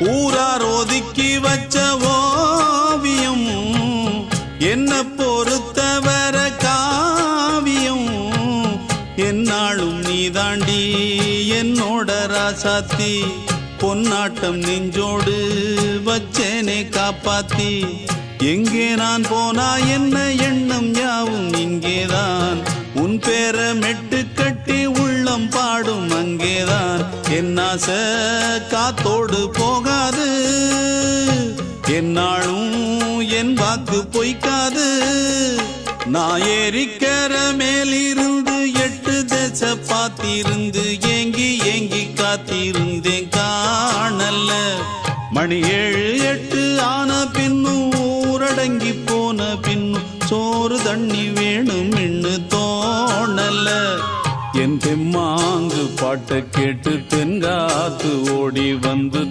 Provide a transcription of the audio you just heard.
ஊரார் ஒதுக்கி வச்ச ஓவியம் என்ன பொறுத்தவர காவியம் என்னாலும் நீதாண்டி என்னோட ராசாத்தி பொன்னாட்டம் நெஞ்சோடு வச்சேனே காப்பாத்தி எங்கே நான் போனா என்ன எண்ணம் யாவும் இங்கேதான் உன் பேர மெட்டு கட்டி உள்ளம் பாடும் அங்கேதான் என் ஆசை காத்தோடு போகாது என்னாலும் என் வாக்கு பொய்க்காது நான் ஏறிக்கிற மேலிருந்து 8 தேச பார்த்திருந்து ஏங்கி ஏங்கி காத்திருந்தேன் காணல்ல மணி 7 8 ஆன பின்னும் ஊரடங்கி போன பின்னும் சோறு தண்ணி வேணும் என்று தோணல என் தெம்மாங்கு பாட்டை கேட்டு தென்காத்து ஓடி வந்து